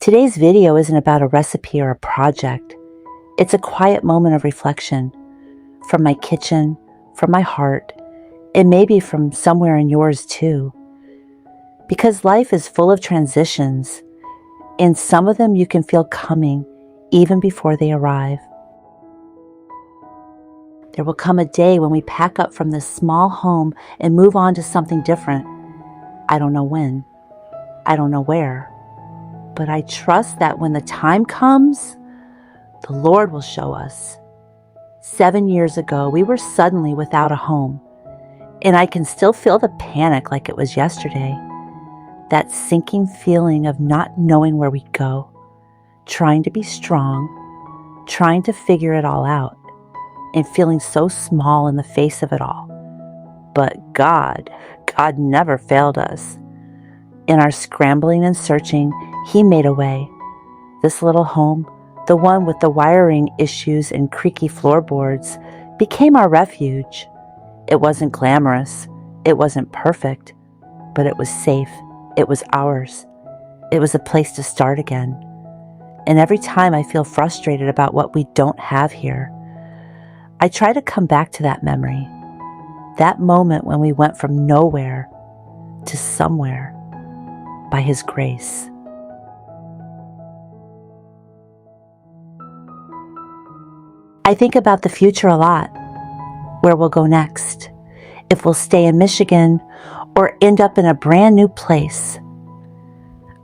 Today's video isn't about a recipe or a project. It's a quiet moment of reflection from my kitchen, from my heart, and maybe from somewhere in yours too. Because life is full of transitions, and some of them you can feel coming even before they arrive. There will come a day when we pack up from this small home and move on to something different. I don't know when. I don't know where. But I trust that when the time comes, the Lord will show us. 7 years ago, we were suddenly without a home, and I can still feel the panic like it was yesterday. That sinking feeling of not knowing where we go, trying to be strong, trying to figure it all out, and feeling so small in the face of it all. But God never failed us. In our scrambling and searching, He made a way. This little home, the one with the wiring issues and creaky floorboards, became our refuge. It wasn't glamorous. It wasn't perfect. But it was safe. It was ours. It was a place to start again. And every time I feel frustrated about what we don't have here, I try to come back to that memory. That moment when we went from nowhere to somewhere by His grace. I think about the future a lot, where we'll go next, if we'll stay in Michigan or end up in a brand new place.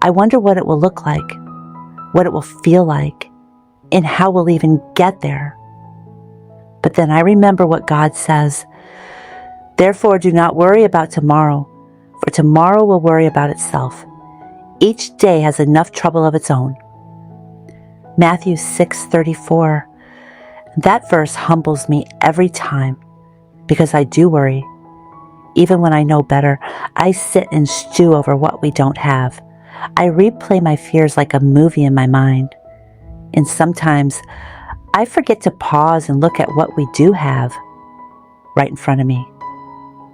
I wonder what it will look like, what it will feel like, and how we'll even get there. But then I remember what God says, "Therefore do not worry about tomorrow, for tomorrow will worry about itself. Each day has enough trouble of its own." Matthew 6:34. That verse humbles me every time because I do worry. Even when I know better, I sit and stew over what we don't have. I replay my fears like a movie in my mind. And sometimes I forget to pause and look at what we do have right in front of me,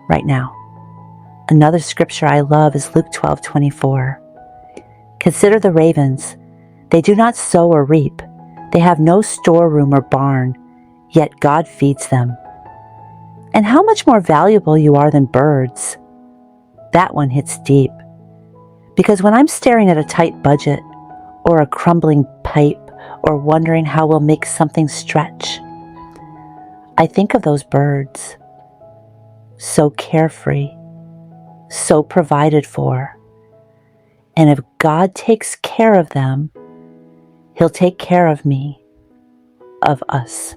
right now. Another scripture I love is Luke 12:24. Consider the ravens. They do not sow or reap. They have no storeroom or barn, yet God feeds them. And how much more valuable you are than birds. That one hits deep. Because when I'm staring at a tight budget, or a crumbling pipe, or wondering how we'll make something stretch, I think of those birds. So carefree, so provided for. And if God takes care of them, He'll take care of me, of us.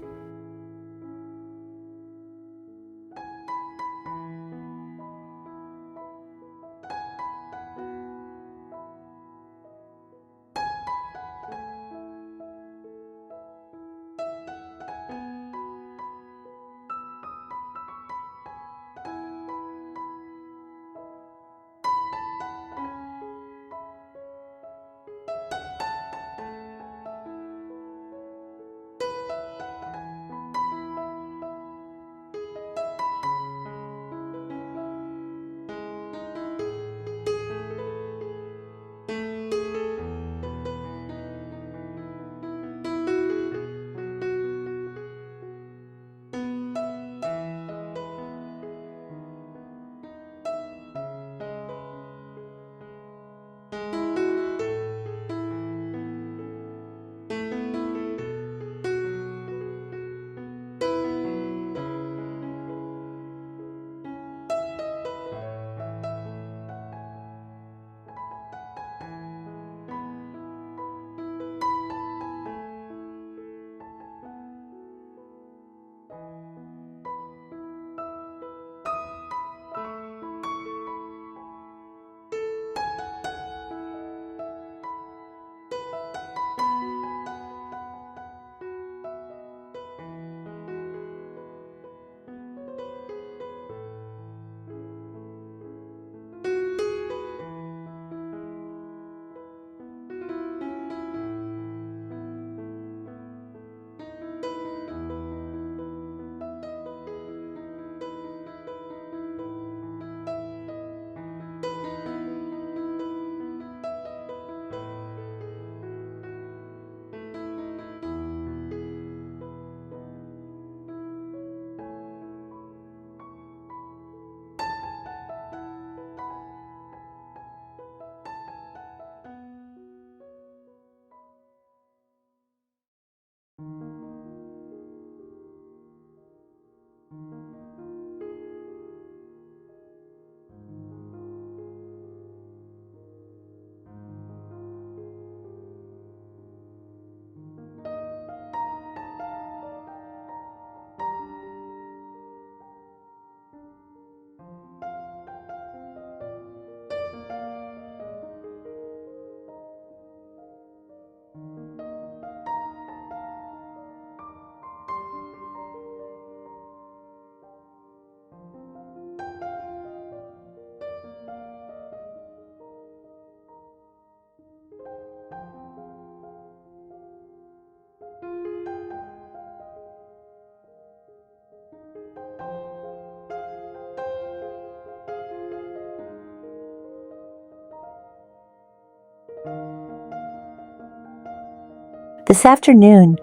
This afternoon,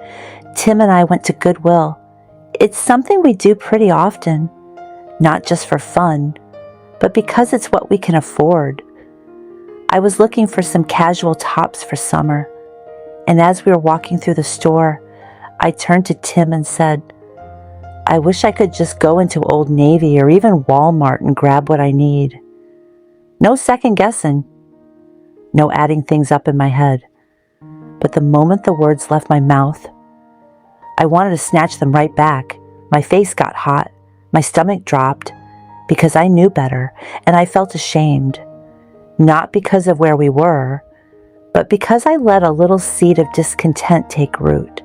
Tim and I went to Goodwill. It's something we do pretty often, not just for fun, but because it's what we can afford. I was looking for some casual tops for summer, and as we were walking through the store, I turned to Tim and said, I wish I could just go into Old Navy or even Walmart and grab what I need. No second guessing, no adding things up in my head. But the moment the words left my mouth, I wanted to snatch them right back. My face got hot, my stomach dropped, because I knew better, and I felt ashamed. Not because of where we were, but because I let a little seed of discontent take root.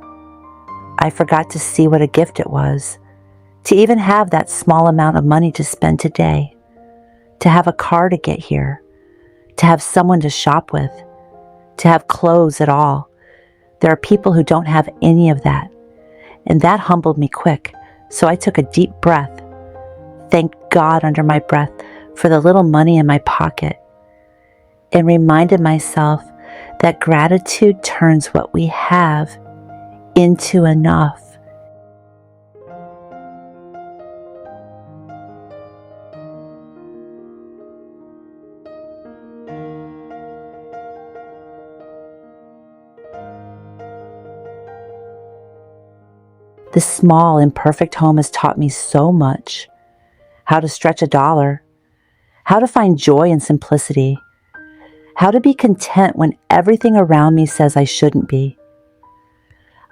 I forgot to see what a gift it was, to even have that small amount of money to spend today, to have a car to get here, to have someone to shop with, to have clothes at all. There are people who don't have any of that, and that humbled me quick, so I took a deep breath, thanked God under my breath for the little money in my pocket, and reminded myself that gratitude turns what we have into enough. This small, imperfect home has taught me so much. How to stretch a dollar, how to find joy in simplicity, how to be content when everything around me says I shouldn't be.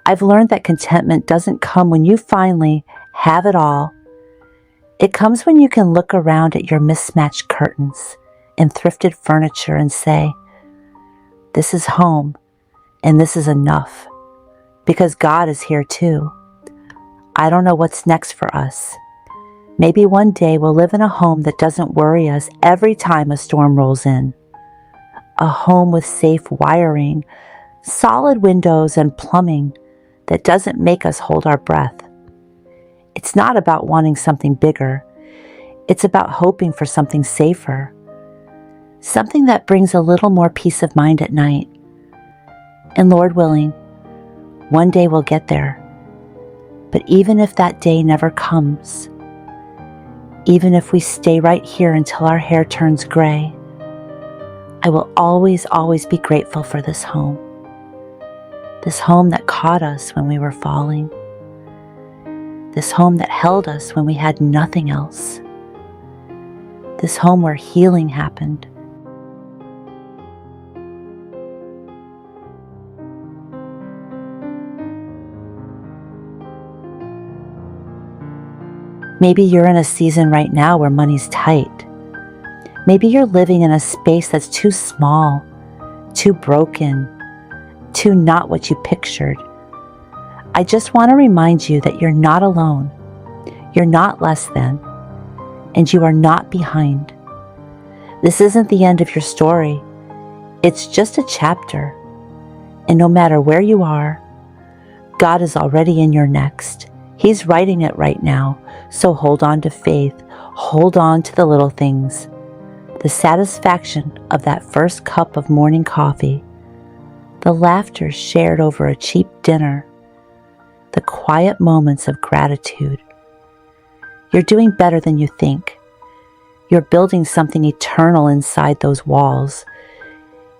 I've learned that contentment doesn't come when you finally have it all. It comes when you can look around at your mismatched curtains and thrifted furniture and say, this is home and this is enough, because God is here too. I don't know what's next for us. Maybe one day we'll live in a home that doesn't worry us every time a storm rolls in. A home with safe wiring, solid windows, and plumbing that doesn't make us hold our breath. It's not about wanting something bigger. It's about hoping for something safer. Something that brings a little more peace of mind at night. And Lord willing, one day we'll get there. But even if that day never comes, even if we stay right here until our hair turns gray, I will always, always be grateful for this home. This home that caught us when we were falling. This home that held us when we had nothing else. This home where healing happened. Maybe you're in a season right now where money's tight. Maybe you're living in a space that's too small, too broken, too not what you pictured. I just want to remind you that you're not alone. You're not less than, and you are not behind. This isn't the end of your story. It's just a chapter. And no matter where you are, God is already in your next. He's writing it right now. So hold on to faith. Hold on to the little things. The satisfaction of that first cup of morning coffee. The laughter shared over a cheap dinner. The quiet moments of gratitude. You're doing better than you think. You're building something eternal inside those walls,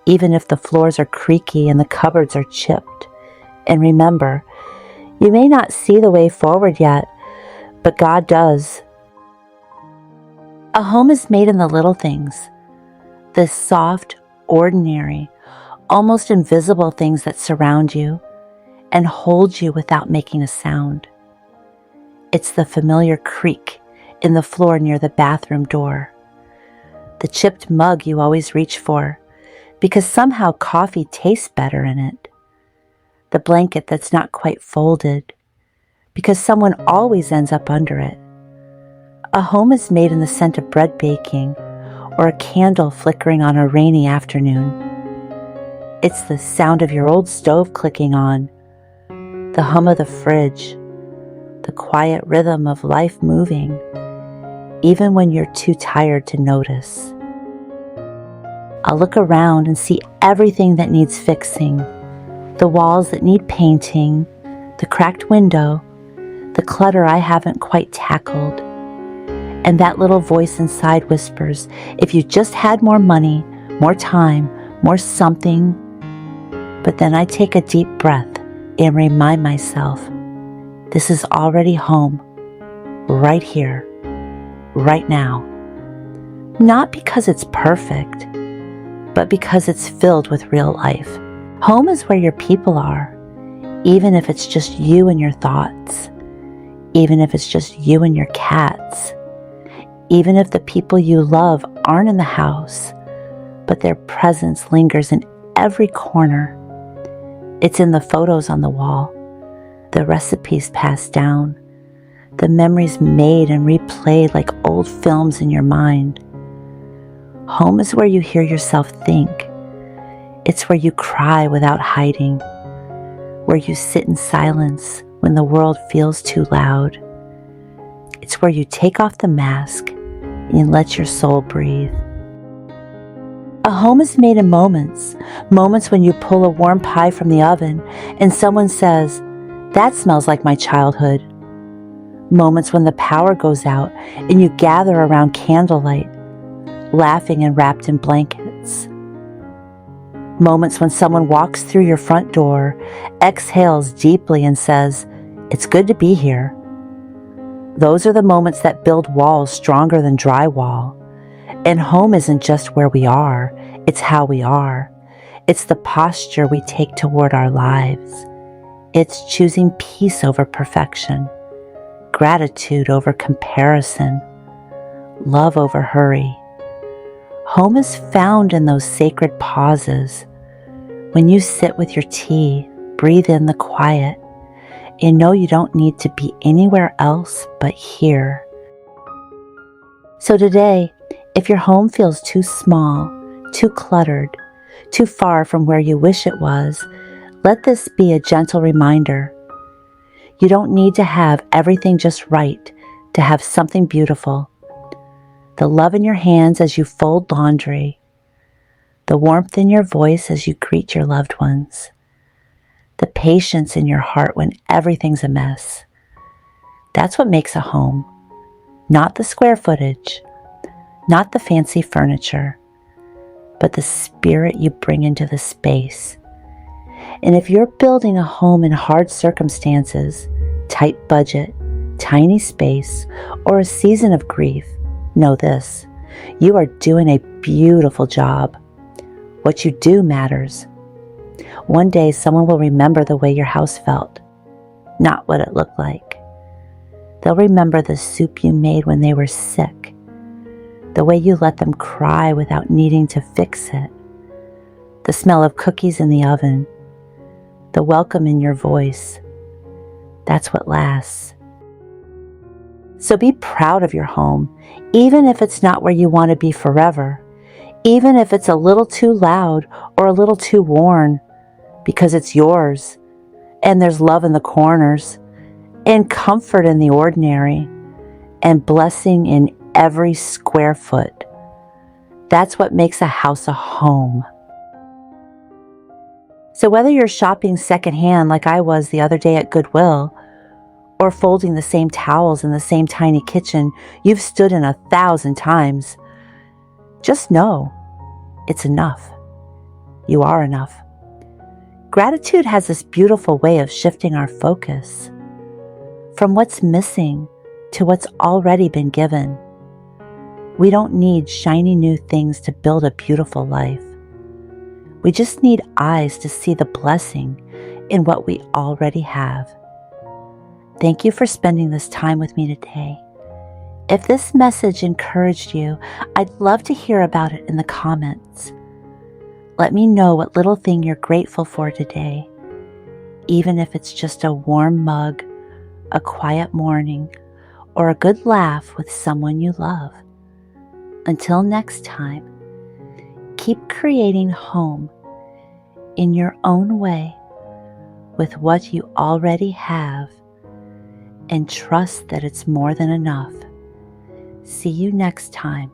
even if the floors are creaky and the cupboards are chipped. And remember, you may not see the way forward yet, but God does. A home is made in the little things, the soft, ordinary, almost invisible things that surround you and hold you without making a sound. It's the familiar creak in the floor near the bathroom door, the chipped mug you always reach for because somehow coffee tastes better in it, the blanket that's not quite folded because someone always ends up under it. A home is made in the scent of bread baking or a candle flickering on a rainy afternoon. It's the sound of your old stove clicking on, the hum of the fridge, the quiet rhythm of life moving, even when you're too tired to notice. I'll look around and see everything that needs fixing, The walls that need painting, the cracked window, the clutter I haven't quite tackled. And that little voice inside whispers, if you just had more money, more time, more something. But then I take a deep breath and remind myself, this is already home, right here, right now. Not because it's perfect, but because it's filled with real life. Home is where your people are, even if it's just you and your thoughts, even if it's just you and your cats, even if the people you love aren't in the house, but their presence lingers in every corner. It's in the photos on the wall, the recipes passed down, the memories made and replayed like old films in your mind. Home is where you hear yourself think. It's where you cry without hiding, where you sit in silence when the world feels too loud. It's where you take off the mask and let your soul breathe. A home is made in moments when you pull a warm pie from the oven and someone says, "That smells like my childhood." Moments when the power goes out and you gather around candlelight, laughing and wrapped in blankets. Moments when someone walks through your front door, exhales deeply and says, "It's good to be here." Those are the moments that build walls stronger than drywall. And home isn't just where we are, it's how we are. It's the posture we take toward our lives. It's choosing peace over perfection, gratitude over comparison, love over hurry. Home is found in those sacred pauses. When you sit with your tea, breathe in the quiet, and know you don't need to be anywhere else but here. So today, if your home feels too small, too cluttered, too far from where you wish it was, let this be a gentle reminder. You don't need to have everything just right to have something beautiful. The love in your hands as you fold laundry, the warmth in your voice as you greet your loved ones, the patience in your heart when everything's a mess. That's what makes a home, not the square footage, not the fancy furniture, but the spirit you bring into the space. And if you're building a home in hard circumstances, tight budget, tiny space, or a season of grief, know this: you are doing a beautiful job. What you do matters. One day someone will remember the way your house felt, not what it looked like. They'll remember the soup you made when they were sick, the way you let them cry without needing to fix it, the smell of cookies in the oven, the welcome in your voice. That's what lasts. So be proud of your home, even if it's not where you want to be forever, even if it's a little too loud or a little too worn, because it's yours, and there's love in the corners, and comfort in the ordinary, and blessing in every square foot. That's what makes a house a home. So whether you're shopping secondhand like I was the other day at Goodwill, or folding the same towels in the same tiny kitchen you've stood in 1,000 times, just know it's enough. You are enough. Gratitude has this beautiful way of shifting our focus from what's missing to what's already been given. We don't need shiny new things to build a beautiful life. We just need eyes to see the blessing in what we already have. Thank you for spending this time with me today. If this message encouraged you, I'd love to hear about it in the comments. Let me know what little thing you're grateful for today, even if it's just a warm mug, a quiet morning, or a good laugh with someone you love. Until next time, keep creating home in your own way with what you already have, and trust that it's more than enough. See you next time.